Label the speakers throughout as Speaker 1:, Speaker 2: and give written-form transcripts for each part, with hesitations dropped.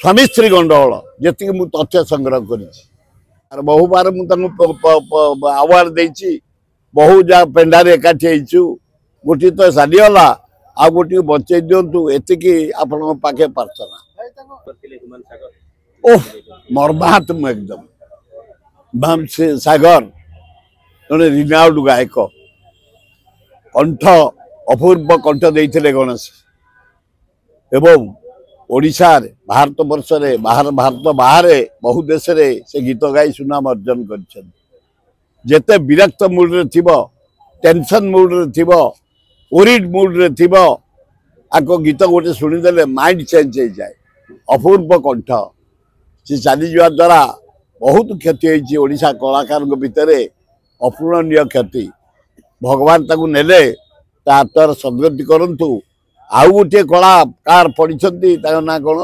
Speaker 1: स्वामी स्त्री गंडगोल जी मु तथ्य संग्रह कर बहु बार मुवार्ड देती बहु जा पेंडार एकाठी गोटी तो सारीगला आ गोटी बचे दिंतु एति आपण पाखे प्रार्थना ओह मर्माहत एकदम भाम सागर जड़े रिनाउड गायक कंठ अपूर्व कंठ देते गणेश एवं ओडिशार भारत वर्ष बाहर भारत बाहर बहु देश से गीत गाई सुनाम अर्जन करते विरक्त मूड रे थिबो टेंशन मूड रे थिबो ओरिड मूड रे थिबो आको गीत गोटे शुणीदे माइंड चेंज हो जाए अपूर्व कंठ से चली जा द्वारा बहुत क्षति होती ओडिशा कलाकार भितर अपूरणीय क्षति भगवान ताकू नेले आत्मार सद्गति करंतु आउ गोटे कलाकार पढ़ी ना कौन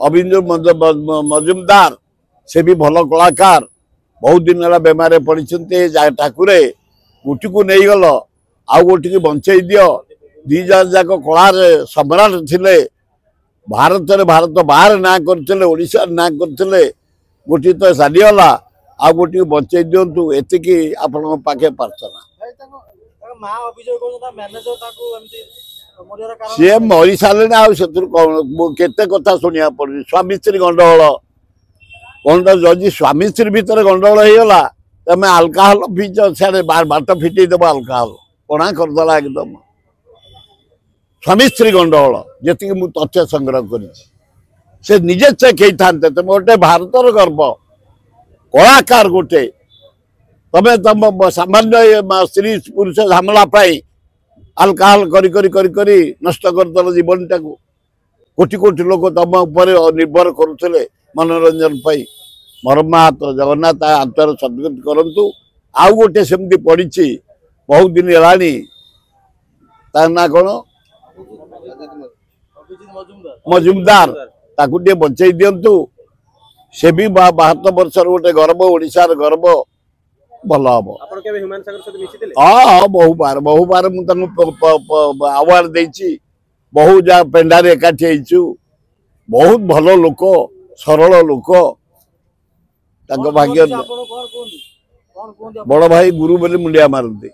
Speaker 1: अविंदु मजुमदार से भी भल कलाकार बहुत दिन है बेमार पढ़ी ठाकुरे गोटी को नहीं गल आउ गोटी की बंचे दियो दी जन जाक कलार सम्राट थिले भारत बाहर ना करते ओडिशा ना करते गोटी तो सारीगला आ गोटी को बंचे दिंतु एति आपण पाखे प्रार्थना सी मरी सारे केते कथा शुणा पड़े स्वामी स्त्री गंडगोल कौन जदि स्वामी स्त्री भितर गंडगोल होगा तमें आल्काहल पीच सियाड़े बाट फिटे देव आल्काहल कणा करदेला एकदम स्वामी स्त्री गंडगोल जी मु तथ्य संग्रह कर निजे चेक होता तुम गोटे भारतर गर्व कलाकार गोटे तमें तुम सामान्य स्त्री पुरुष झमेला आल्काहल करी नष्ट करदेल जीवन टाक कोटि कोटि लोक तुम उपर निर्भर करुले मनोरंजन पाई मर्माहत जगन्नाथ आत्मार सद्गति करंतु आउ गोटे सेमती पड़ी बहुत दिन है ना कौन मजुमदार ताकू टे बचे दिंतु से भी भारत वर्ष गोटे गर्व ओडिशार गर्व भल हम हाँ बहु बार अवार्ड देती बहु जा पेंडार एकाठी बहुत भल लोक सरल लोक भाग्य बड़ भाई गुरु बोली मुंडिया मारती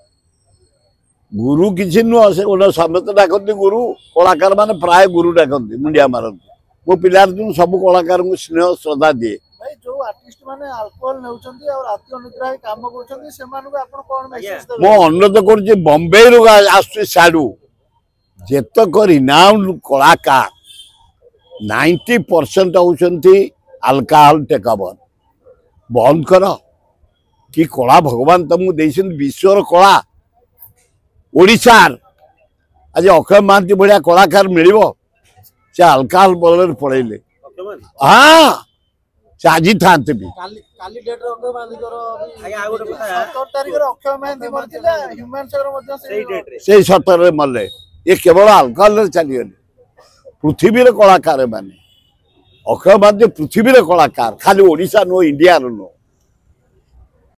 Speaker 1: गुरु किसी नुह से गोटे समस्त डाकती गुरु कलाकार माने प्राय गुरु डाकती मुंडिया मारती मो पिलार दिन सब कलाकार को स्नेह श्रद्धा दिए
Speaker 2: जो आर्टिस्ट माने अल्कोहल नेउचंती और राति अनिद्रा काम करछंती सेमानु को आपण कोन मेसेज देबे
Speaker 1: मो अनुरोध करछि बॉम्बे रु आसु साडू जेतक रिनाउंड कलाकार 90% होचंती अल्कोहल टेकओवर बंद कर कि कला भगवान तुमको देछन विश्वर कला ओडिशार आज अक्षय महांती बढ़िया कलाकार मिलिबो से अल्कोहल बदल पड़ेले हाँ से आज था भी
Speaker 2: काली डेट रो अक्षय महांती करो 17 तारिख रो अक्षय महांती मरथिला ह्यूमन सागर मध्ये सेही डेट रे
Speaker 1: सेही 17 रे मरले ये केवल अल्कोहल रे चली गले पृथ्वी रे कलाकार माने अक्षय महांती पृथ्वी रे कलाकार खाली ओडिशा नो इंडिया रो नो